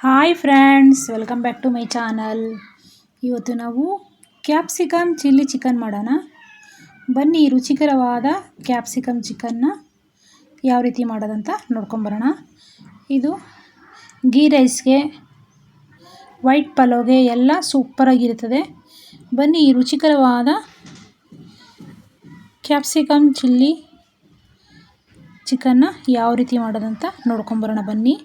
Hi friends, welcome back to my channel. ಇವತ್ತು ನಾವು capsicum chilli chicken ಮಾಡೋಣ. ಬನ್ನಿ, ರುಚಿಕರವಾದ ಕ್ಯಾಪ್ಸಿಕಮ್ ಚಿಕನ್ನ ಯಾವ ರೀತಿ ಮಾಡೋದಂತ ನೋಡ್ಕೊಂಬರೋಣ. ಇದು ಗೀ ರೈಸ್ಗೆ, ವೈಟ್ ಪಲಾವ್ಗೆ ಎಲ್ಲ ಸೂಪರಾಗಿರ್ತದೆ. ಬನ್ನಿ, ಈ ರುಚಿಕರವಾದ ಕ್ಯಾಪ್ಸಿಕಮ್ ಚಿಲ್ಲಿ ಚಿಕನ್ನ ಯಾವ ರೀತಿ ಮಾಡೋದಂತ ನೋಡ್ಕೊಂಬರೋಣ. ಬನ್ನಿ,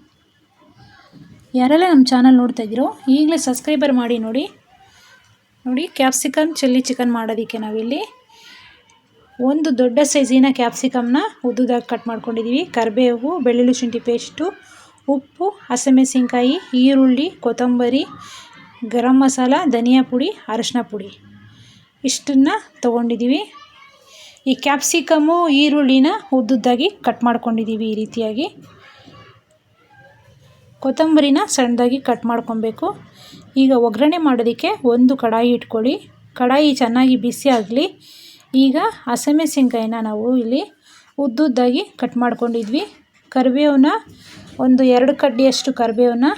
ಯಾರೆಲ್ಲ ನಮ್ಮ ಚಾನಲ್ ನೋಡ್ತಾ ಇದ್ದೀರೋ ಈಗಲೇ ಸಬ್ಸ್ಕ್ರೈಬರ್ ಮಾಡಿ. ನೋಡಿ ಕ್ಯಾಪ್ಸಿಕಮ್ ಚಿಲ್ಲಿ ಚಿಕನ್ ಮಾಡೋದಕ್ಕೆ ನಾವಿಲ್ಲಿ ಒಂದು ದೊಡ್ಡ ಸೈಜಿನ ಕ್ಯಾಪ್ಸಿಕಮ್ನ ಉದ್ದುದಾಗಿ ಕಟ್ ಮಾಡ್ಕೊಂಡಿದ್ದೀವಿ. ಕರಿಬೇವು, ಬೆಳ್ಳುಳ್ಳಿ ಶುಂಠಿ ಪೇಸ್ಟು, ಉಪ್ಪು, ಹಸಿಮೆಣಸಿನ್ಕಾಯಿ, ಈರುಳ್ಳಿ, ಕೊತ್ತಂಬರಿ, ಗರಂ ಮಸಾಲ, ಧನಿಯಾ ಪುಡಿ, ಅರಿಶಿನ ಪುಡಿ ಇಷ್ಟನ್ನು ತೊಗೊಂಡಿದ್ದೀವಿ. ಈ ಕ್ಯಾಪ್ಸಿಕಮ್ಮು ಈರುಳ್ಳಿನ ಉದ್ದುದ್ದಾಗಿ ಕಟ್ ಮಾಡ್ಕೊಂಡಿದ್ದೀವಿ. ಈ ರೀತಿಯಾಗಿ ಕೊತ್ತಂಬರಿನ ಸಣ್ಣದಾಗಿ ಕಟ್ ಮಾಡ್ಕೊಬೇಕು. ಈಗ ಒಗ್ಗರಣೆ ಮಾಡೋದಕ್ಕೆ ಒಂದು ಕಡಾಯಿ ಇಟ್ಕೊಳ್ಳಿ. ಕಡಾಯಿ ಚೆನ್ನಾಗಿ ಬಿಸಿ ಆಗಲಿ. ಈಗ ಹಸಿಮೆಣಸಿನ್ಕಾಯಿನ ನಾವು ಇಲ್ಲಿ ಉದ್ದುದ್ದಾಗಿ ಕಟ್ ಮಾಡ್ಕೊಂಡಿದ್ವಿ. ಕರಿಬೇವನ್ನ ಒಂದು 2 ಕಡ್ಡಿಯಷ್ಟು ಕರಿಬೇವನ್ನ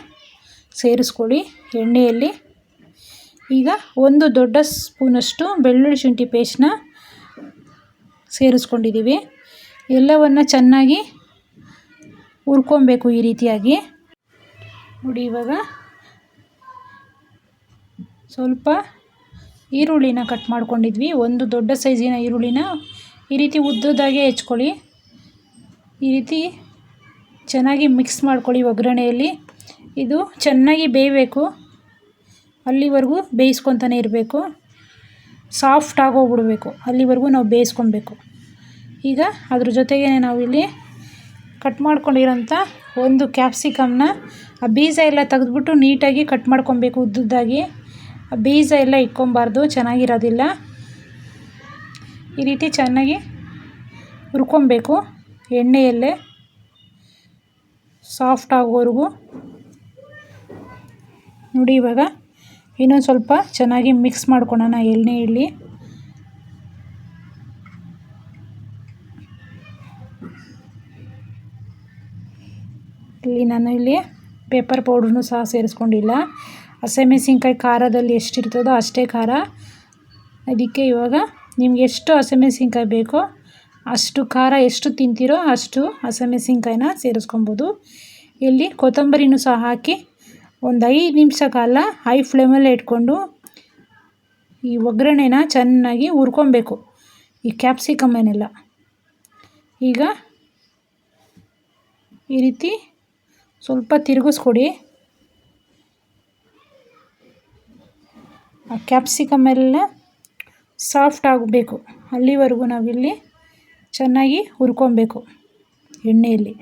ಸೇರಿಸ್ಕೊಳ್ಳಿ ಎಣ್ಣೆಯಲ್ಲಿ. ಈಗ ಒಂದು ದೊಡ್ಡ ಸ್ಪೂನಷ್ಟು ಬೆಳ್ಳುಳ್ಳಿ ಶುಂಠಿ ಪೇಸ್ಟನ್ನ ಸೇರಿಸ್ಕೊಂಡಿದ್ದೀವಿ. ಎಲ್ಲವನ್ನು ಚೆನ್ನಾಗಿ ಹುರ್ಕೊಬೇಕು ಈ ರೀತಿಯಾಗಿ. ನೋಡಿ, ಇವಾಗ ಸ್ವಲ್ಪ ಈರುಳ್ಳಿನ ಕಟ್ ಮಾಡ್ಕೊಂಡಿದ್ವಿ. ಒಂದು ದೊಡ್ಡ ಸೈಜಿನ ಈರುಳ್ಳಿನ ಈ ರೀತಿ ಉದ್ದುದಾಗೆ ಹೆಚ್ಕೊಳ್ಳಿ. ಈ ರೀತಿ ಚೆನ್ನಾಗಿ ಮಿಕ್ಸ್ ಮಾಡ್ಕೊಳ್ಳಿ ಒಗ್ಗರಣೆಯಲ್ಲಿ. ಇದು ಚೆನ್ನಾಗಿ ಬೇಯಬೇಕು, ಅಲ್ಲಿವರೆಗೂ ಬೇಯಿಸ್ಕೊತಾನೆ ಇರಬೇಕು. ಸಾಫ್ಟ್ ಆಗೋಗ್ಬಿಡ್ಬೇಕು, ಅಲ್ಲಿವರೆಗೂ ನಾವು ಬೇಯಿಸ್ಕೊಬೇಕು. ಈಗ ಅದ್ರ ಜೊತೆಗೆ ನಾವಿಲ್ಲಿ ಕಟ್ ಮಾಡ್ಕೊಂಡಿರೋಂಥ ಒಂದು ಕ್ಯಾಪ್ಸಿಕಮ್ನ ಆ ಬೀಜ ಎಲ್ಲ ತೆಗೆದ್ಬಿಟ್ಟು ನೀಟಾಗಿ ಕಟ್ ಮಾಡ್ಕೊಬೇಕು ಉದ್ದುದ್ದಾಗಿ. ಆ ಬೀಜ ಎಲ್ಲ ಇಟ್ಕೊಬಾರ್ದು, ಚೆನ್ನಾಗಿರೋದಿಲ್ಲ. ಈ ರೀತಿ ಚೆನ್ನಾಗಿ ಹುರ್ಕೊಬೇಕು ಎಣ್ಣೆಯಲ್ಲೇ ಸಾಫ್ಟ್ ಆಗೋವರೆಗೂ. ನೋಡಿ, ಇವಾಗ ಇನ್ನೊಂದು ಸ್ವಲ್ಪ ಚೆನ್ನಾಗಿ ಮಿಕ್ಸ್ ಮಾಡ್ಕೊಳ್ಳೋಣ ಎಣ್ಣೆಯಲ್ಲಿ. ನಾನು ಇಲ್ಲಿ ಪೆಪ್ಪರ್ ಪೌಡ್ರನ್ನೂ ಸಹ ಸೇರಿಸ್ಕೊಂಡಿಲ್ಲ. ಹಸಿಮೆಣಸಿನ್ಕಾಯಿ ಖಾರದಲ್ಲಿ ಎಷ್ಟಿರ್ತದೋ ಅಷ್ಟೇ ಖಾರ. ಅದಕ್ಕೆ ಇವಾಗ ನಿಮ್ಗೆ ಎಷ್ಟು ಹಸಿಮೆಣಸಿನ್ಕಾಯಿ ಬೇಕೋ ಅಷ್ಟು ಖಾರ, ಎಷ್ಟು ತಿಂತೀರೋ ಅಷ್ಟು ಹಸಿಮೆಣಸಿನ್ಕಾಯಿನ ಸೇರಿಸ್ಕೊಬೋದು. ಇಲ್ಲಿ ಕೊತ್ತಂಬರಿನೂ ಸಹ ಹಾಕಿ ಒಂದು 5 ನಿಮಿಷ ಕಾಲ ಹೈ ಫ್ಲೇಮಲ್ಲೇ ಇಟ್ಕೊಂಡು ಈ ಒಗ್ಗರಣೆನ ಚೆನ್ನಾಗಿ ಹುರ್ಕೊಬೇಕು, ಈ ಕ್ಯಾಪ್ಸಿಕಮ್ಮನ್ನೆಲ್ಲ. ಈಗ ಈ ರೀತಿ ಸ್ವಲ್ಪ ತಿರುಗಿಸ್ಕೊಡಿ. ಆ ಕ್ಯಾಪ್ಸಿಕಮ್ಮೆಲ್ಲ ಸಾಫ್ಟ್ ಆಗಬೇಕು, ಅಲ್ಲಿವರೆಗೂ ನಾವಿಲ್ಲಿ ಚೆನ್ನಾಗಿ ಹುರ್ಕೊಬೇಕು ಎಣ್ಣೆಯಲ್ಲಿ.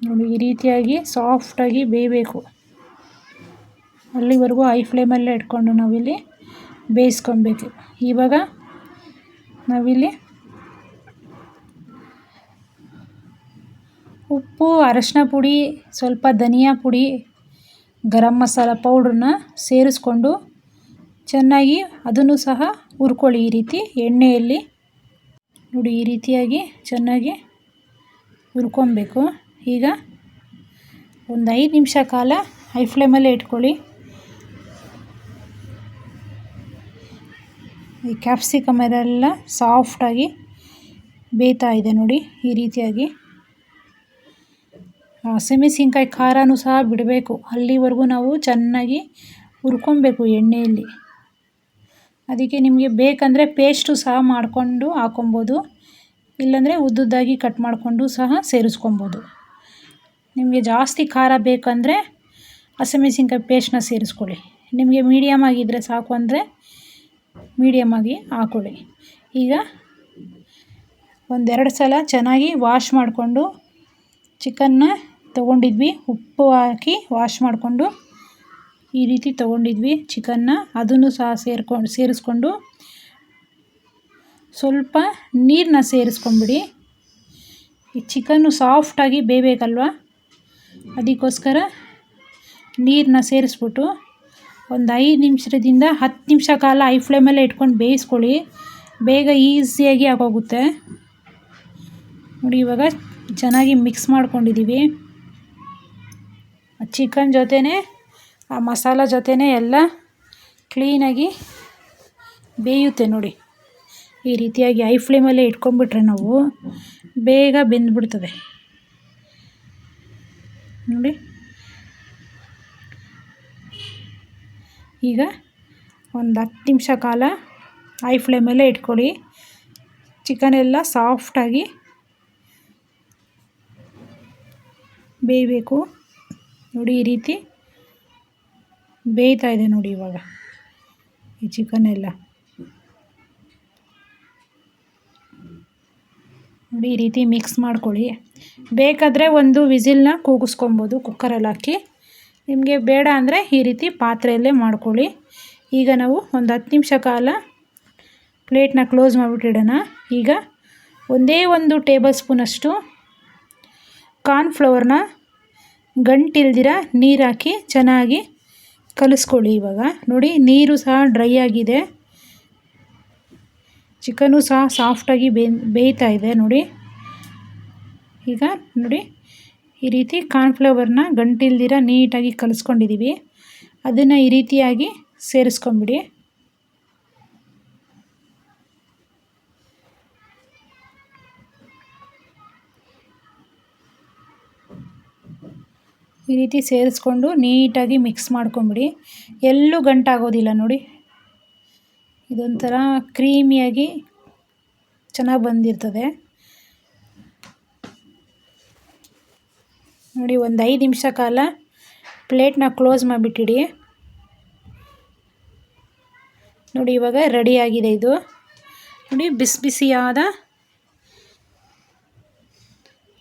ನೋಡಿ, ಈ ರೀತಿಯಾಗಿ ಸಾಫ್ಟಾಗಿ ಬೇಯಬೇಕು, ಅಲ್ಲಿವರೆಗೂ ಹೈ ಫ್ಲೇಮಲ್ಲೇ ಇಟ್ಕೊಂಡು ನಾವಿಲ್ಲಿ ಬೇಯಿಸ್ಕೊಬೇಕು. ಇವಾಗ ನಾವಿಲ್ಲಿ ಉಪ್ಪು, ಅರಿಶಿನ ಪುಡಿ, ಸ್ವಲ್ಪ ಧನಿಯಾ ಪುಡಿ, ಗರಂ ಮಸಾಲ ಪೌಡ್ರನ್ನ ಸೇರಿಸ್ಕೊಂಡು ಚೆನ್ನಾಗಿ ಅದನ್ನು ಸಹ ಹುರ್ಕೊಳ್ಳಿ ಈ ರೀತಿ ಎಣ್ಣೆಯಲ್ಲಿ. ನೋಡಿ, ಈ ರೀತಿಯಾಗಿ ಚೆನ್ನಾಗಿ ಹುರ್ಕೊಬೇಕು. ಈಗ ಒಂದು 5 ನಿಮಿಷ ಕಾಲ ಹೈ ಫ್ಲೇಮಲ್ಲೇ ಇಟ್ಕೊಳ್ಳಿ. ಈ ಕ್ಯಾಪ್ಸಿಕಮ್ ಎಲ್ಲ ಸಾಫ್ಟಾಗಿ ಬೇಯ್ತಾ ಇದೆ. ನೋಡಿ, ಈ ರೀತಿಯಾಗಿ ಹಸಿಮೆಣಸಿನ್ಕಾಯಿ ಖಾರನೂ ಸಹ ಬಿಡಬೇಕು, ಅಲ್ಲಿವರೆಗೂ ನಾವು ಚೆನ್ನಾಗಿ ಹುರ್ಕೊಬೇಕು ಎಣ್ಣೆಯಲ್ಲಿ. ಅದಕ್ಕೆ ನಿಮಗೆ ಬೇಕಂದರೆ ಪೇಸ್ಟು ಸಹ ಮಾಡಿಕೊಂಡು ಹಾಕೊಬೋದು, ಇಲ್ಲಾಂದರೆ ಉದ್ದುದ್ದಾಗಿ ಕಟ್ ಮಾಡಿಕೊಂಡು ಸಹ ಸೇರಿಸ್ಕೊಬೋದು. ನಿಮಗೆ ಜಾಸ್ತಿ ಖಾರ ಬೇಕಂದರೆ ಹಸಿಮೆಣಸಿನ್ಕಾಯಿ ಪೇಸ್ಟನ್ನ ಸೇರಿಸ್ಕೊಳ್ಳಿ. ನಿಮಗೆ ಮೀಡಿಯಮ್ ಆಗಿದ್ದರೆ ಸಾಕು ಅಂದರೆ ಮೀಡಿಯಮ್ ಆಗಿ ಹಾಕೊಳ್ಳಿ. ಈಗ 1-2 ಸಲ ಚೆನ್ನಾಗಿ ವಾಶ್ ಮಾಡಿಕೊಂಡು ಚಿಕನ್ನ ತೊಗೊಂಡಿದ್ವಿ. ಉಪ್ಪು ಹಾಕಿ ವಾಶ್ ಮಾಡಿಕೊಂಡು ಈ ರೀತಿ ತೊಗೊಂಡಿದ್ವಿ ಚಿಕನ್ನ. ಅದನ್ನು ಸಹ ಸೇರಿಸ್ಕೊಂಡು ಸ್ವಲ್ಪ ನೀರನ್ನ ಸೇರಿಸ್ಕೊಂಬಿಡಿ. ಈ ಚಿಕನ್ನು ಸಾಫ್ಟಾಗಿ ಬೇಯಬೇಕಲ್ವ, ಅದಕ್ಕೋಸ್ಕರ ನೀರನ್ನ ಸೇರಿಸ್ಬಿಟ್ಟು ಒಂದು 5 ನಿಮಿಷದಿಂದ 10 ನಿಮಿಷ ಕಾಲ ಹೈ ಫ್ಲೇಮಲ್ಲೇ ಇಟ್ಕೊಂಡು ಬೇಯಿಸ್ಕೊಳ್ಳಿ. ಬೇಗ ಈಸಿಯಾಗಿ ಆಗೋಗುತ್ತೆ. ನೋಡಿ ಇವಾಗ ಚೆನ್ನಾಗಿ ಮಿಕ್ಸ್ ಮಾಡ್ಕೊಂಡಿದ್ದೀವಿ. ಚಿಕನ್ ಜೊತೆನೇ ಆ ಮಸಾಲ ಜೊತೆನೇ ಎಲ್ಲ ಕ್ಲೀನಾಗಿ ಬೇಯುತ್ತೆ ನೋಡಿ. ಈ ರೀತಿಯಾಗಿ ಹೈ ಫ್ಲೇಮಲ್ಲೇ ಇಟ್ಕೊಂಡ್ಬಿಟ್ರೆ ನಾವು ಬೇಗ ಬೆಂದ್ಬಿಡ್ತದೆ ನೋಡಿ. ಈಗ ಒಂದು 10 ನಿಮಿಷ ಕಾಲ ಹೈ ಫ್ಲೇಮಲ್ಲೇ ಇಟ್ಕೊಳ್ಳಿ. ಚಿಕನ್ ಎಲ್ಲ ಸಾಫ್ಟಾಗಿ ಬೇಯಬೇಕು ನೋಡಿ. ಈ ರೀತಿ ಬೇಯ್ತಾ ಇದೆ ನೋಡಿ ಇವಾಗ ಈ ಚಿಕನ್ ಎಲ್ಲ ನೋಡಿ. ಈ ರೀತಿ ಮಿಕ್ಸ್ ಮಾಡ್ಕೊಳ್ಳಿ. ಬೇಕಾದರೆ ಒಂದು ವಿಸಿಲ್ನ ಕೂಗಿಸ್ಕೊಬೋದು ಕುಕ್ಕರಲ್ಲಿ ಹಾಕಿ. ನಿಮಗೆ ಬೇಡ ಅಂದರೆ ಈ ರೀತಿ ಪಾತ್ರೆಯಲ್ಲೇ ಮಾಡ್ಕೊಳ್ಳಿ. ಈಗ ನಾವು ಒಂದು 10 ನಿಮಿಷ ಕಾಲ ಪ್ಲೇಟ್ನ ಕ್ಲೋಸ್ ಮಾಡಿಬಿಟ್ಟಿಡೋಣ. ಈಗ ಒಂದೇ 1 ಟೇಬಲ್ ಸ್ಪೂನಷ್ಟು ಕಾರ್ನ್ಫ್ಲವರ್ನ ಗಂಟಿಲ್ದಿರ ನೀರು ಹಾಕಿ ಚೆನ್ನಾಗಿ ಕಲಿಸ್ಕೊಳ್ಳಿ. ಇವಾಗ ನೋಡಿ ನೀರು ಸಹ ಡ್ರೈ ಆಗಿದೆ, ಚಿಕನ್ನು ಸಹ ಸಾಫ್ಟಾಗಿ ಬೇಯ್ತಾ ಇದೆ ನೋಡಿ. ಈಗ ನೋಡಿ ಈ ರೀತಿ ಕಾರ್ನ್ಫ್ಲವರ್ನ ಗಂಟಿಲ್ದಿರ ನೀಟಾಗಿ ಕಲಿಸ್ಕೊಂಡಿದ್ದೀವಿ. ಅದನ್ನು ಈ ರೀತಿಯಾಗಿ ಸೇರಿಸ್ಕೊಂಬಿಡಿ. ಈ ರೀತಿ ಸೇರಿಸ್ಕೊಂಡು ನೀಟಾಗಿ ಮಿಕ್ಸ್ ಮಾಡ್ಕೊಂಬಿಡಿ. ಎಲ್ಲೂ ಗಂಟಾಗೋದಿಲ್ಲ ನೋಡಿ. ಇದೊಂಥರ ಕ್ರೀಮಿಯಾಗಿ ಚೆನ್ನಾಗಿ ಬಂದಿರ್ತದೆ ನೋಡಿ. ಒಂದು 5 ನಿಮಿಷ ಕಾಲ ಪ್ಲೇಟ್ನ ಕ್ಲೋಸ್ ಮಾಡಿಬಿಟ್ಟಿಡಿ ನೋಡಿ. ಇವಾಗ ರೆಡಿಯಾಗಿದೆ ಇದು ನೋಡಿ. ಬಿಸಿ ಬಿಸಿಯಾದ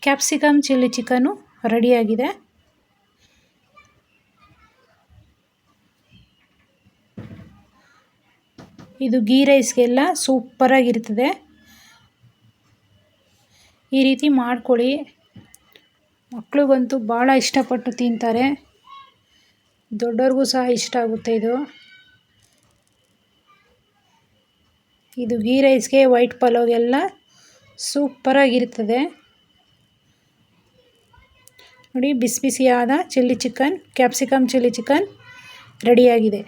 ಕ್ಯಾಪ್ಸಿಕಮ್ ಚಿಲ್ಲಿ ಚಿಕನ್ನು ರೆಡಿಯಾಗಿದೆ. ಇದು ಗೀ ರೈಸ್ಗೆಲ್ಲ ಸೂಪರಾಗಿರ್ತದೆ. ಈ ರೀತಿ ಮಾಡ್ಕೊಳ್ಳಿ. ಮಕ್ಳಿಗಂತೂ ಭಾಳ ಇಷ್ಟಪಟ್ಟು ತಿಂತಾರೆ, ದೊಡ್ಡವ್ರಿಗೂ ಸಹ ಇಷ್ಟ ಆಗುತ್ತೆ ಇದು. ಇದು ಗೀ ರೈಸ್ಗೆ, ವೈಟ್ ಪಲಾವ್ಗೆಲ್ಲ ಸೂಪರಾಗಿರ್ತದೆ ನೋಡಿ. ಬಿಸಿ ಬಿಸಿಯಾದ chilli chicken, capsicum chilli chicken ರೆಡಿಯಾಗಿದೆ.